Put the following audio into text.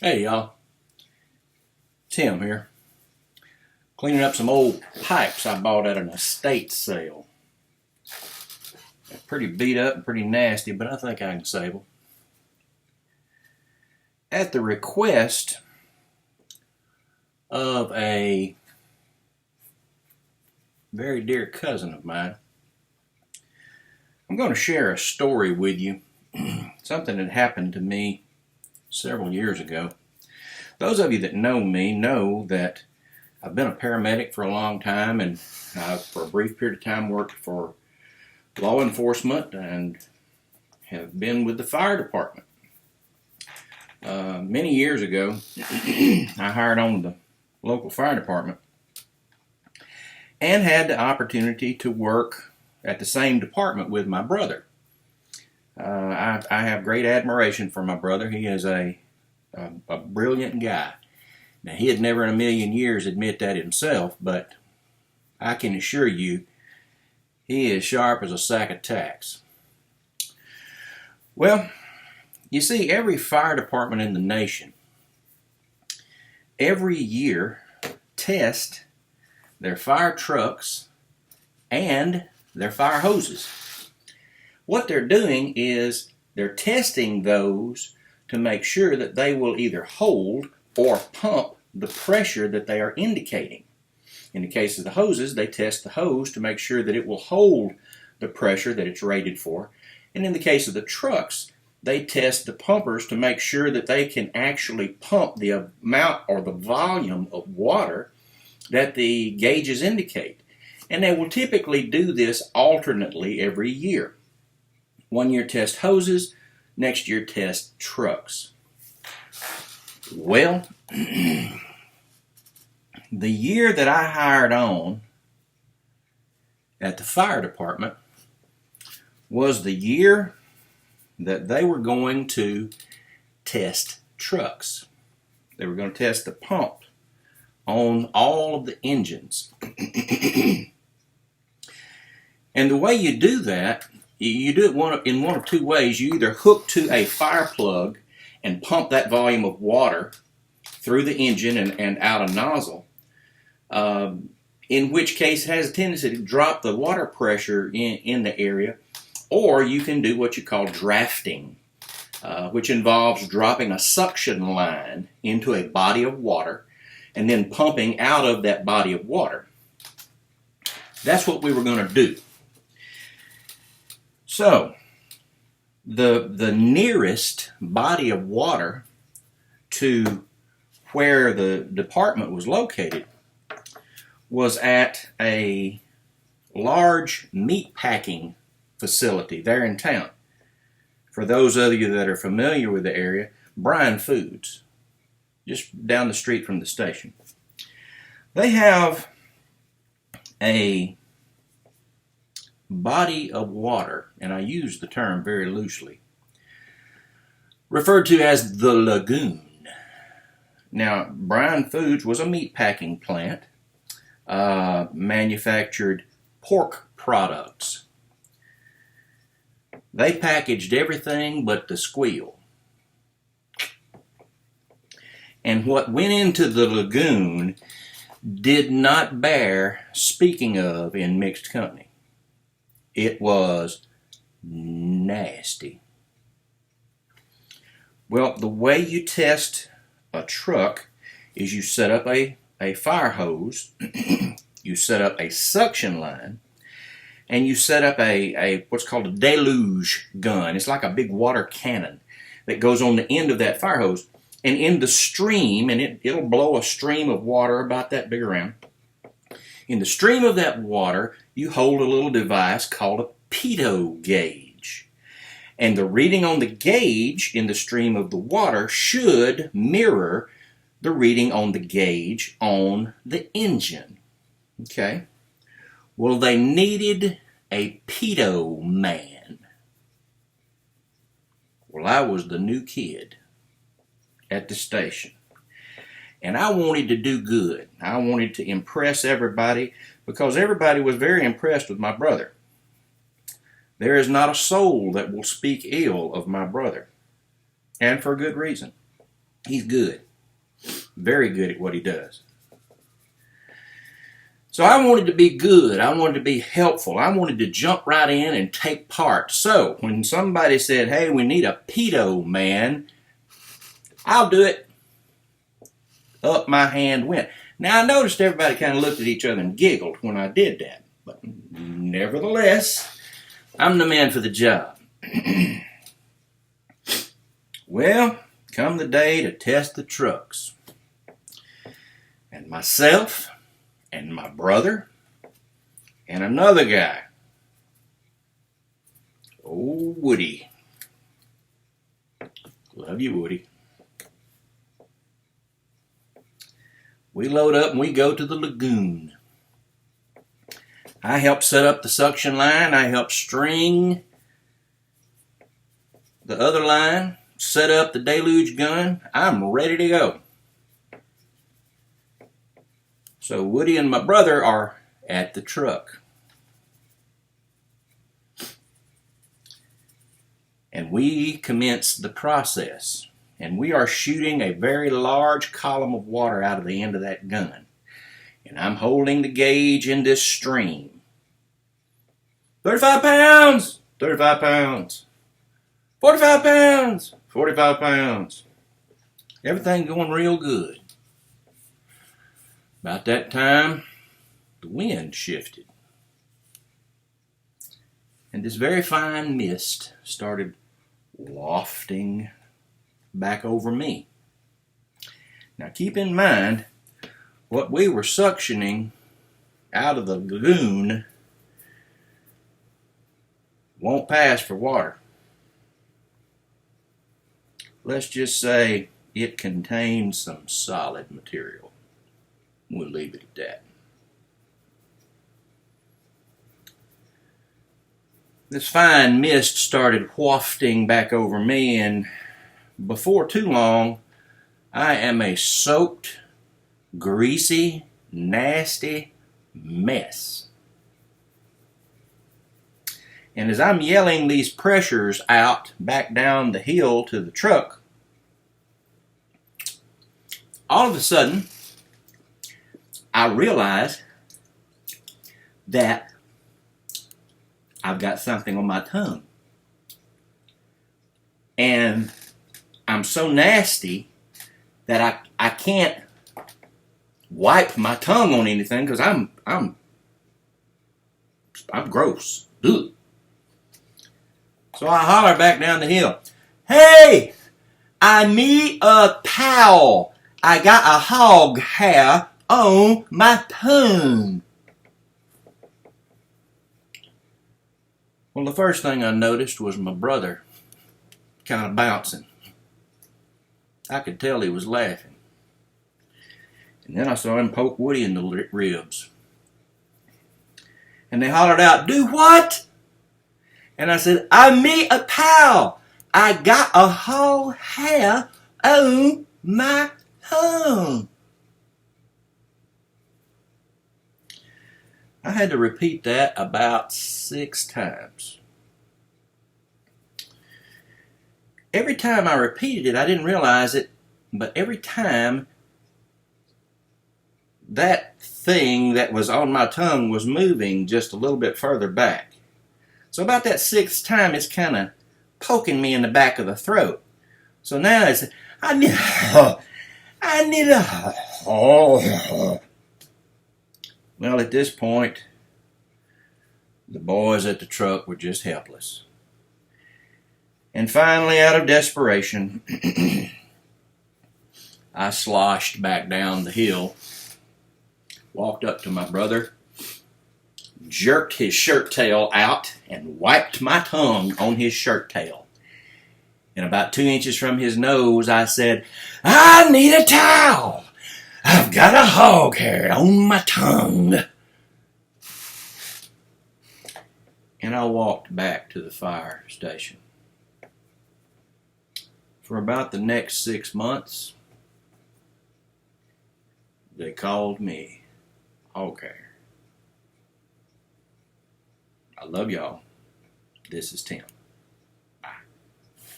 Hey y'all, Tim here. Cleaning up some old pipes I bought at an estate sale. They're pretty beat up and pretty nasty, but I think I can save them. At the request of a very dear cousin of mine, I'm going to share a story with you. Something that happened to me several years ago. Those of you that know me know that I've been a paramedic for a long time, and I've, for a brief period of time, worked for law enforcement and have been with the fire department. Many years ago, I hired on the local fire department and had the opportunity to work at the same department with my brother. I have great admiration for my brother. He is a brilliant guy. Now, he had never in a million years admit that himself, but I can assure you he is sharp as a sack of tacks. Well, you see, every fire department in the nation every year test their fire trucks and their fire hoses. What they're doing is they're testing those to make sure that they will either hold or pump the pressure that they are indicating. In the case of the hoses, they test the hose to make sure that it will hold the pressure that it's rated for. And in the case of the trucks, they test the pumpers to make sure that they can actually pump the amount or the volume of water that the gauges indicate. And they will typically do this alternately every year. One year test hoses, next year test trucks. Well, the year that I hired on at the fire department was the year that they were going to test trucks. They were going to test the pump on all of the engines. And the way you do that, you do it in one of two ways. You either hook to a fire plug and pump that volume of water through the engine and out a nozzle, in which case it has a tendency to drop the water pressure in the area, or you can do what you call drafting, which involves dropping a suction line into a body of water and then pumping out of that body of water. That's what we were going to do. So, the nearest body of water to where the department was located was at a large meat packing facility there in town. For those of you that are familiar with the area, Bryan Foods, just down the street from the station. They have a body of water, and I use the term very loosely, referred to as the lagoon. Now, Bryan Foods was a meat packing plant, manufactured pork products. They packaged everything but the squeal. And what went into the lagoon did not bear speaking of in mixed company. It was nasty. Well, the way you test a truck is you set up a fire hose, you set up a suction line, and you set up a what's called a deluge gun. It's like a big water cannon that goes on the end of that fire hose. And in the stream, and it'll blow a stream of water about that big around. In the stream of that water, you hold a little device called a pitot gauge. And the reading on the gauge in the stream of the water should mirror the reading on the gauge on the engine. Okay? Well, they needed a pitot man. Well, I was the new kid at the station. And I wanted to do good. I wanted to impress everybody because everybody was very impressed with my brother. There is not a soul that will speak ill of my brother, and for good reason. He's good. Very good at what he does. So I wanted to be good. I wanted to be helpful. I wanted to jump right in and take part. So when somebody said, hey, we need a pedo man, I'll do it. Up my hand went. Now I noticed everybody kind of looked at each other and giggled when I did that. But nevertheless, I'm the man for the job. Well, come the day to test the trucks. And myself and my brother and another guy, old Woody. Love you, Woody. We load up and we go to the lagoon. I help set up the suction line. I help string the other line, set up the deluge gun. I'm ready to go. So Woody and my brother are at the truck. And we commence the process. And we are shooting a very large column of water out of the end of that gun. And I'm holding the gauge in this stream. 35 pounds! 35 pounds. 45 pounds! 45 pounds. Everything going real good. About that time, the wind shifted. And this very fine mist started wafting back over me. Now keep in mind, what we were suctioning out of the lagoon won't pass for water. Let's just say it contains some solid material. We'll leave it at that. This fine mist started wafting back over me, and before too long, I am a soaked, greasy, nasty mess. And as I'm yelling these pressures out back down the hill to the truck, all of a sudden, I realize that I've got something on my tongue. And I'm so nasty that I can't wipe my tongue on anything because I'm gross. Ugh. So I holler back down the hill, hey, I need a towel. I got a hog hair on my tongue. Well, the first thing I noticed was my brother kind of bouncing. I could tell he was laughing. And then I saw him poke Woody in the ribs. And they hollered out, do what? And I said, I meet a pal. I got a whole hair on my tongue. I had to repeat that about 6 times. Every time I repeated it, I didn't realize it, but every time that thing that was on my tongue was moving just a little bit further back. So about that 6th time, it's kind of poking me in the back of the throat. So now it's, I need a. Well, at this point, the boys at the truck were just helpless. And finally, out of desperation, I sloshed back down the hill, walked up to my brother, jerked his shirt tail out, and wiped my tongue on his shirt tail. And about 2 inches from his nose, I said, I need a towel. I've got a hog hair on my tongue. And I walked back to the fire station. For about the next 6 months, they called me Hog Hair. I love y'all. This is Tim.